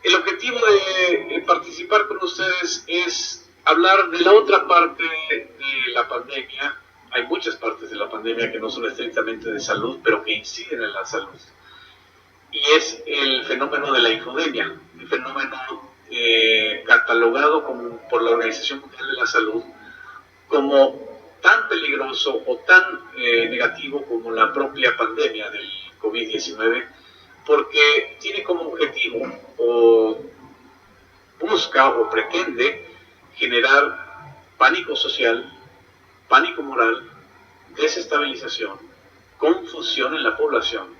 El objetivo de participar con ustedes es hablar de la otra parte de la pandemia. Hay muchas partes de la pandemia que no son estrictamente de salud, pero que inciden en la salud. Y es el fenómeno de la infodemia, el fenómeno catalogado por la Organización Mundial de la Salud como tan peligroso o tan negativo como la propia pandemia del COVID-19, porque tiene como objetivo o busca o pretende generar pánico social, pánico moral, desestabilización, confusión en la población,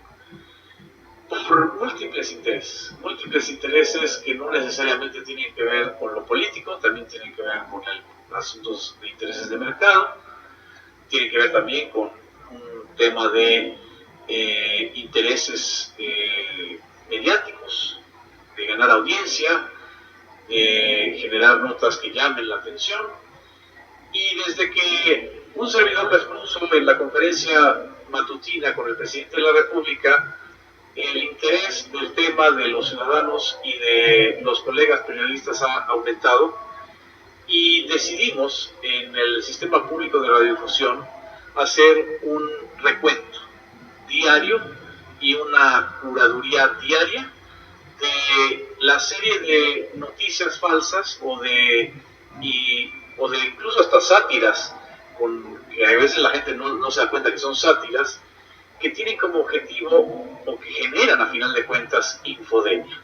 por múltiples intereses que no necesariamente tienen que ver con lo político, también tienen que ver con asuntos de intereses de mercado, tienen que ver también con un tema de intereses mediáticos, de ganar audiencia, de generar notas que llamen la atención. Y desde que un servidor les puso en la conferencia matutina con el presidente de la República el interés del tema de los ciudadanos y de los colegas periodistas ha aumentado, y decidimos en el sistema público de radiodifusión hacer un recuento diario y una curaduría diaria de la serie de noticias falsas o de incluso hasta sátiras, que a veces la gente no se da cuenta que son sátiras, que tienen como objetivo o que generan a final de cuentas infodemia.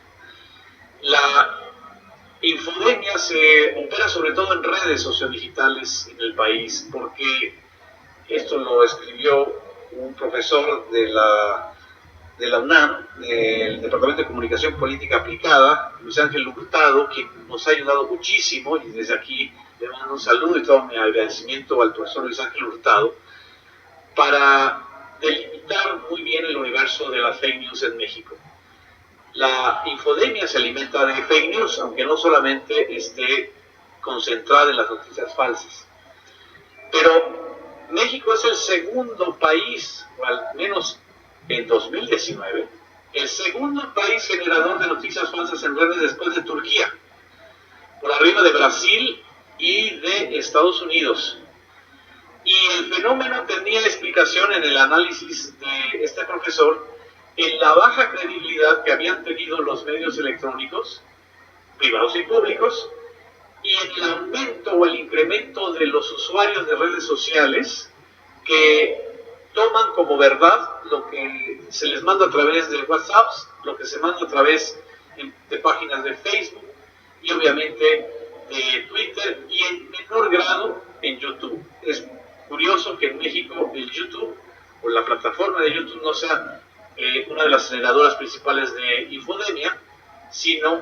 La infodemia se opera sobre todo en redes sociodigitales en el país, porque esto lo escribió un profesor de la UNAM, del Departamento de Comunicación Política Aplicada, Luis Ángel Hurtado, quien nos ha ayudado muchísimo, y desde aquí le mando un saludo y todo mi agradecimiento al profesor Luis Ángel Hurtado, para delimitar muy bien el universo de las fake news en México. La infodemia se alimenta de fake news, aunque no solamente esté concentrada en las noticias falsas. Pero México es el segundo país, o al menos en 2019, el segundo país generador de noticias falsas en redes después de Turquía, por arriba de Brasil y de Estados Unidos. Y el fenómeno tenía explicación en el análisis de este profesor en la baja credibilidad que habían tenido los medios electrónicos, privados y públicos, y en el aumento o el incremento de los usuarios de redes sociales que toman como verdad lo que se les manda a través de WhatsApp, lo que se manda a través de páginas de Facebook y obviamente de Twitter, y en menor grado en YouTube. Es curioso que en México el YouTube o la plataforma de YouTube no sea una de las generadoras principales de infodemia, sino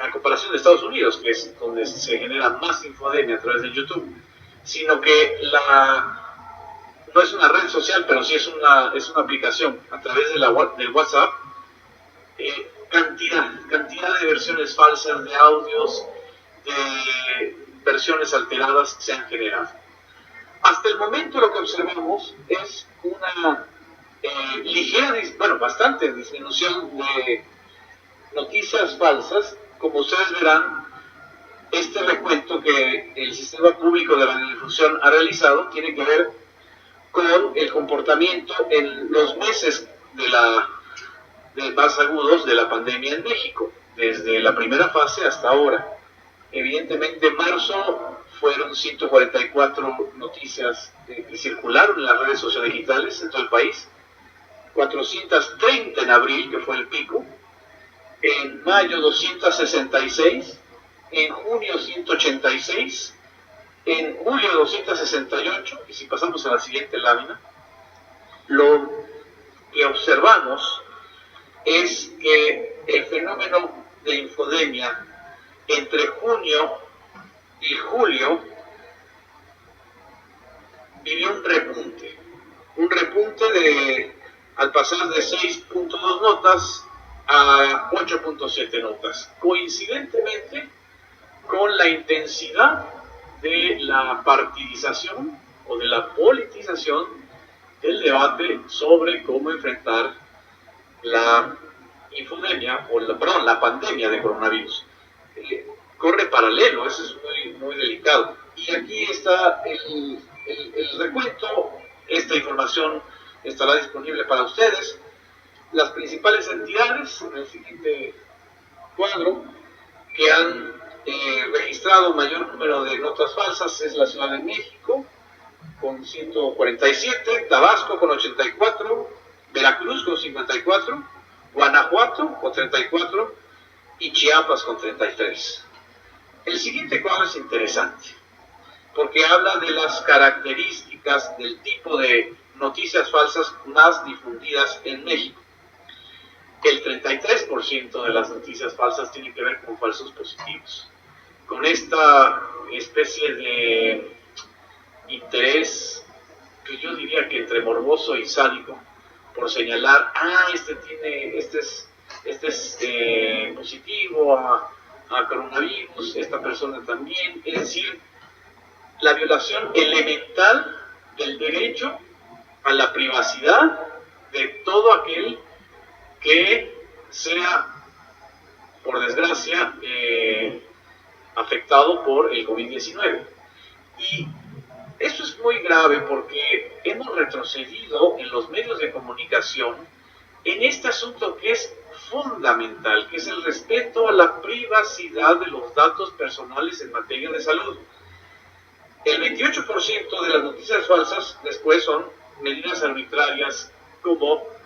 a comparación de Estados Unidos, que es donde se genera más infodemia a través de YouTube, sino que no es una red social, pero sí es una aplicación a través del WhatsApp. Cantidad de versiones falsas, de audios, de versiones alteradas se han generado. Hasta el momento lo que observamos es una bastante disminución de noticias falsas. Como ustedes verán, este recuento que el sistema público de radiodifusión ha realizado tiene que ver con el comportamiento en los meses más agudos de la pandemia en México, desde la primera fase hasta ahora. Evidentemente, en marzo fueron 144 noticias que circularon en las redes sociodigitales en todo el país, 430 en abril, que fue el pico, en mayo 266, en junio 186, en julio 268, y si pasamos a la siguiente lámina, lo que observamos es que el fenómeno de infodemia entre junio y julio vivió un repunte al pasar de 6.2 notas a 8.7 notas, coincidentemente con la intensidad de la partidización o de la politización del debate sobre cómo enfrentar la infodemia, la pandemia de coronavirus, corre paralelo, eso es muy delicado. Y aquí está el recuento. Esta información estará disponible para ustedes. Las principales entidades, en el siguiente cuadro, que han registrado mayor número de notas falsas es la Ciudad de México, con 147, Tabasco con 84, Veracruz con 54, Guanajuato con 34 y Chiapas con 33. El siguiente cuadro es interesante, porque habla de las características del tipo de noticias falsas más difundidas en México. El 33% de las noticias falsas tienen que ver con falsos positivos. Con esta especie de interés, que yo diría que entre morboso y sádico, por señalar, este es positivo a coronavirus, esta persona también. Es decir, la violación elemental del derecho a la privacidad de todo aquel que sea, por desgracia, afectado por el COVID-19. Y eso es muy grave porque hemos retrocedido en los medios de comunicación en este asunto que es fundamental, que es el respeto a la privacidad de los datos personales en materia de salud. El 28% de las noticias falsas después son medidas arbitrarias como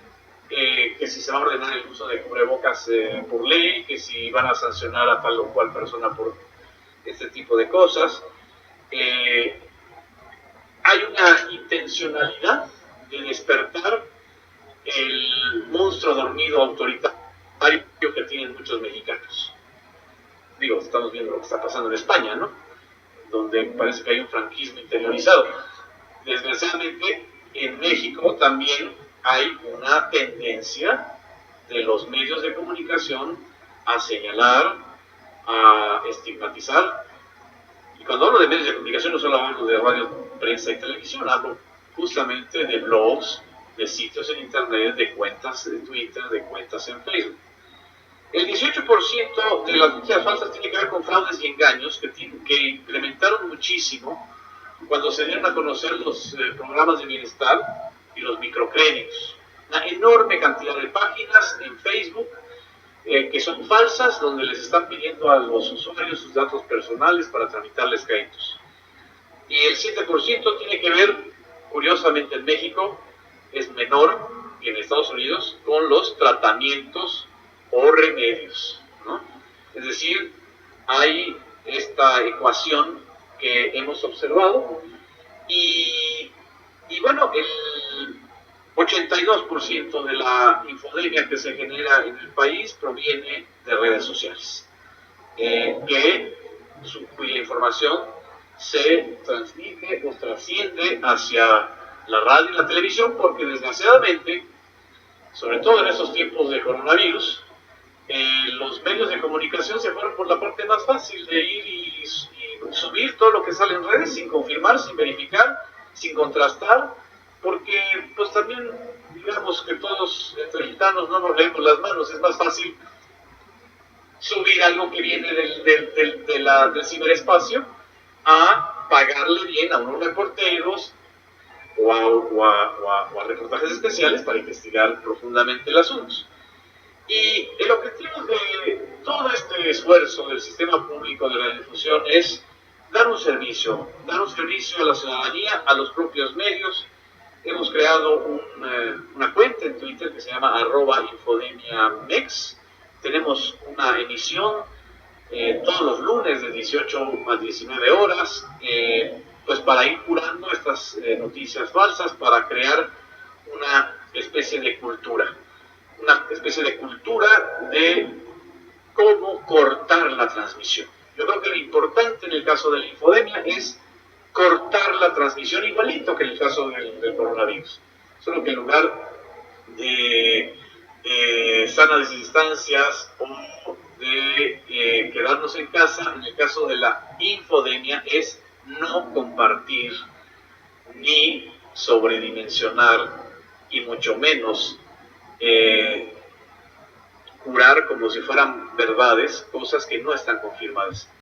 que si se va a ordenar el uso de cubrebocas por ley, que si van a sancionar a tal o cual persona por este tipo de cosas. Hay una intencionalidad de despertar el monstruo dormido autoritario que tienen muchos mexicanos. Digo, estamos viendo lo que está pasando en España, ¿no? Donde parece que hay un franquismo interiorizado. Desgraciadamente, en México también hay una tendencia de los medios de comunicación a señalar, a estigmatizar. Y cuando hablo de medios de comunicación no solo hablo de radio, prensa y televisión, hablo justamente de blogs, de sitios en internet, de cuentas de Twitter, de cuentas en Facebook. El 18% de las noticias falsas tiene que ver con fraudes y engaños que incrementaron muchísimo cuando se dieron a conocer los programas de bienestar y los microcréditos. Una enorme cantidad de páginas en Facebook que son falsas, donde les están pidiendo a los usuarios sus datos personales para tramitarles créditos. Y el 7% tiene que ver, curiosamente en México, es menor que en Estados Unidos, con los tratamientos o remedios, ¿no? Es decir, hay esta ecuación que hemos observado y bueno, el 82% de la infodemia que se genera en el país proviene de redes sociales, cuya información se transmite o trasciende hacia la radio y la televisión, porque desgraciadamente, sobre todo en estos tiempos de coronavirus, los medios de comunicación se fueron por la parte más fácil de ir y subir todo lo que sale en redes sin confirmar, sin verificar, sin contrastar, porque pues también digamos que todos entre gitanos no nos leemos las manos, es más fácil subir algo que viene del ciberespacio a pagarle bien a unos reporteros o a reportajes especiales para investigar profundamente el asunto. Y el objetivo de todo este esfuerzo del sistema público de radiodifusión es dar un servicio a la ciudadanía, a los propios medios. Hemos creado una cuenta en Twitter que se llama @infodemiamex. Tenemos una emisión todos los lunes de 18 a 19 horas, pues para ir curando estas noticias falsas, para crear una especie de cultura de cómo cortar la transmisión. Yo creo que lo importante en el caso de la infodemia es cortar la transmisión, igualito que en el caso del coronavirus. Solo que en lugar de sanas distancias o de quedarnos en casa, en el caso de la infodemia es no compartir ni sobredimensionar y mucho menos jurar como si fueran verdades cosas que no están confirmadas.